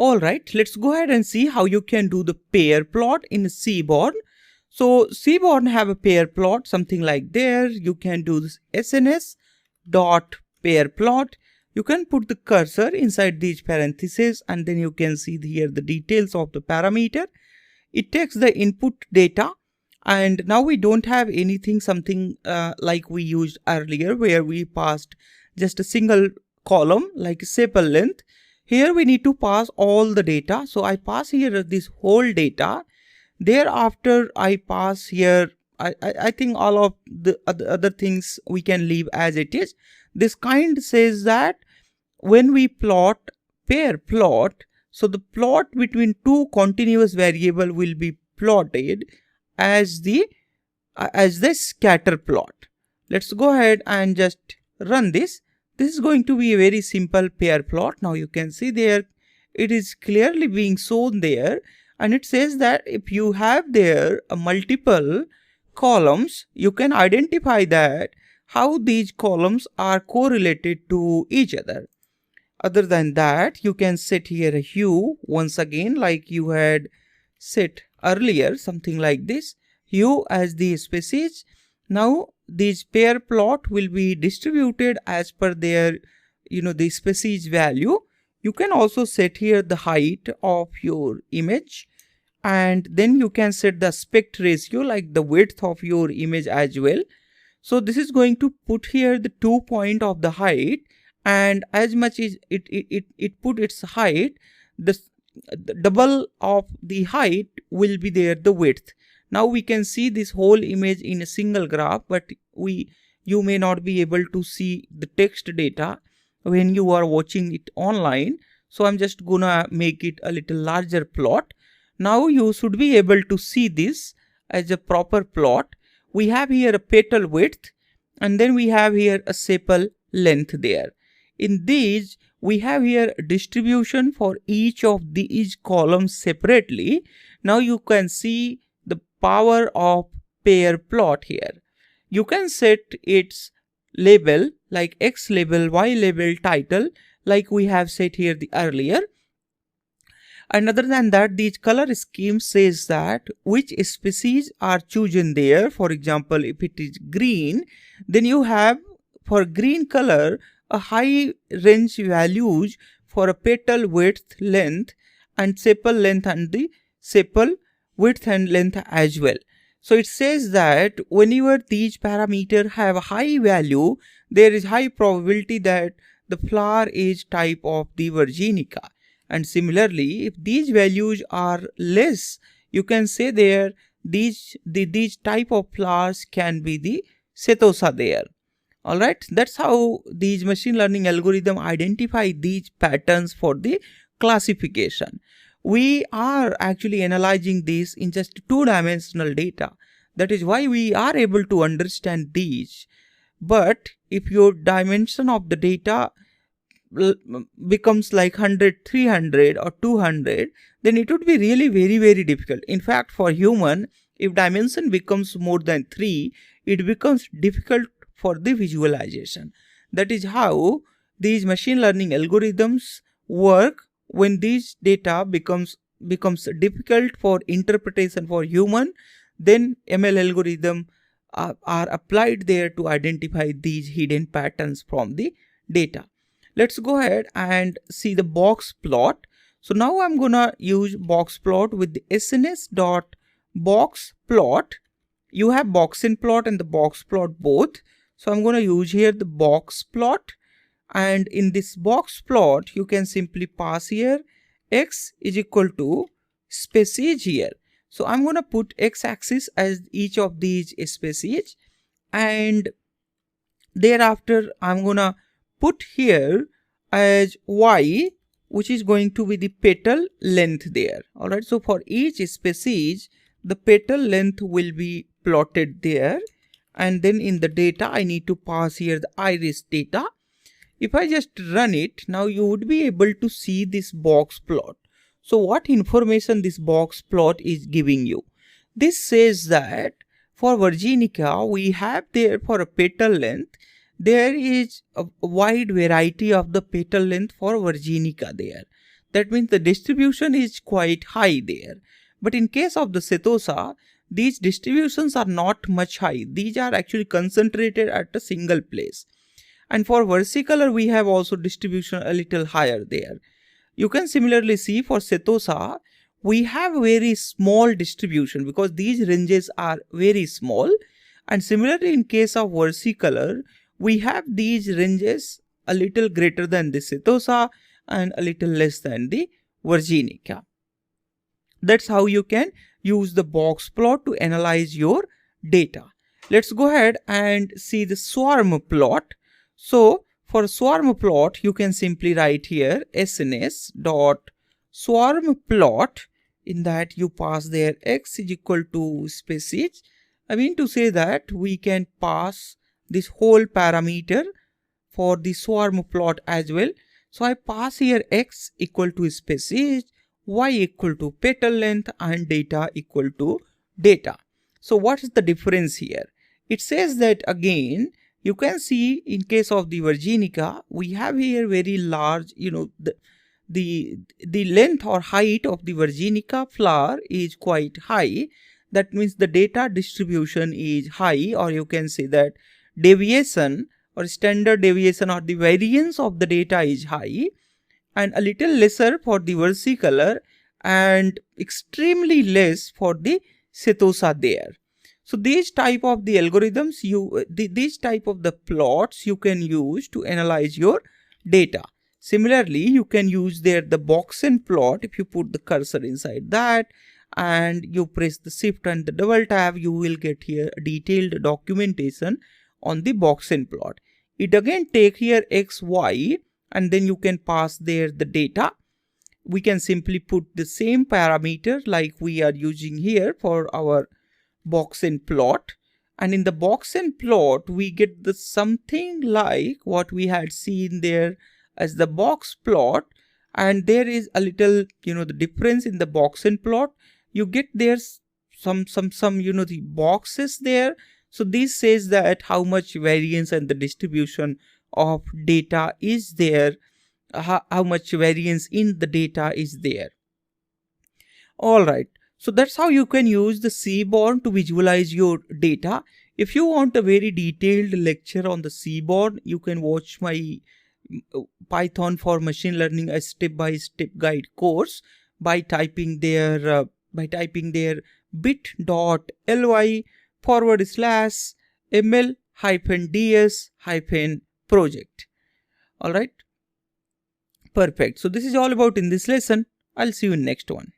Alright, let's go ahead and see how you can do the pair plot in Seaborn. So Seaborn have a pair plot, something like there. You can do this SNS dot pair plot. You can put the cursor inside these parentheses and then you can see here the details of the parameter. It takes the input data, and now we don't have anything something like we used earlier where we passed just a single column like sepal length. Here we need to pass all the data. So I pass here this whole data. Thereafter I pass here, I think all of the other things we can leave as it is. This kind says that when we plot pair plot, so the plot between two continuous variable will be plotted as the scatter plot. Let's go ahead and just run this. This is going to be a very simple pair plot. Now you can see there it is clearly being shown there, and it says that if you have there a multiple columns, you can identify that how these columns are correlated to each other. Other than that, you can set here a hue once again like you had set earlier, something like this, hue as the species. Now this pair plot will be distributed as per their the species value. You can also set here the height of your image, and then you can set the aspect ratio like the width of your image as well. So this is going to put here the 2 point of the height, and as much as it put its height, the double of the height will be there the width. Now we can see this whole image in a single graph, but you may not be able to see the text data when you are watching it online. So I'm just gonna make it a little larger plot. Now you should be able to see this as a proper plot. We have here a petal width, and then we have here a sepal length there. In these, we have here a distribution for each of these columns separately. Now you can see the power of pair plot here. You can set its label like X label, Y label, title like we have set here the earlier. And other than that, the color scheme says that which species are chosen there. For example, if it is green, then you have for green color a high range values for a petal width, length, and sepal length, and the sepal width and length as well. So it says that whenever these parameters have a high value, there is high probability that the flower is type of the Virginica. And similarly, if these values are less, you can say there these type of flowers can be the Setosa there. Alright, that's how these machine learning algorithm identify these patterns for the classification. We are actually analyzing this in just two-dimensional data. That is why we are able to understand these. But if your dimension of the data becomes like 100, 300 or 200, then it would be really very difficult. In fact, for human, if dimension becomes more than 3, it becomes difficult for the visualization. That is how these machine learning algorithms work. When these data becomes difficult for interpretation for human, then ML algorithm are applied there to identify these hidden patterns from the data. Let's go ahead and see the box plot. So now I'm gonna use box plot with the SNS.boxplot. You have boxin plot and the box plot both. So I'm gonna use here the box plot, and in this box plot you can simply pass here X is equal to species here. So I'm gonna put X-axis as each of these species, and thereafter I'm gonna put here as Y, which is going to be the petal length there. Alright, so for each species the petal length will be plotted there, and then in the data I need to pass here the iris data. If I just run it, now you would be able to see this box plot. So what information this box plot is giving you? This says that for Virginica, we have there for a petal length, there is a wide variety of the petal length for Virginica there. That means the distribution is quite high there. But in case of the setosa, these distributions are not much high. These are actually concentrated at a single place. And for versicolor, we have also distribution a little higher there. You can similarly see for setosa, we have very small distribution because these ranges are very small. And similarly, in case of versicolor, we have these ranges a little greater than the setosa and a little less than the virginica. That's how you can use the box plot to analyze your data. Let's go ahead and see the swarm plot. So for swarm plot, you can simply write here SNS dot swarm plot. In that you pass there x is equal to species. I mean to say that we can pass this whole parameter for the swarm plot as well. So I pass here x equal to species, y equal to petal length, and data equal to data. So what is the difference here? It says that again, you can see in case of the virginica, we have here very large, the length or height of the virginica flower is quite high. That means the data distribution is high, or you can say that deviation or standard deviation or the variance of the data is high, and a little lesser for the versicolor and extremely less for the setosa there. So these type of the algorithms, these type of the plots you can use to analyze your data. Similarly, you can use there the Boxen plot. If you put the cursor inside that and you press the shift and the double tab, you will get here a detailed documentation on the Boxen plot. It again take here x, y, and then you can pass there the data. We can simply put the same parameter like we are using here for our Boxen plot. And in the Boxen plot, we get the something like what we had seen there as the box plot. And there is a little, the difference in the Boxen plot. You get there's some, the boxes there. So this says that how much variance and the distribution of data is there, how much variance in the data is there. All right. So that's how you can use the Seaborn to visualize your data. If you want a very detailed lecture on the Seaborn, you can watch my Python for machine learning a step-by-step guide course by typing there bit.ly/ml-ds-project. All right. Perfect. So this is all about in this lesson. I'll see you in next one.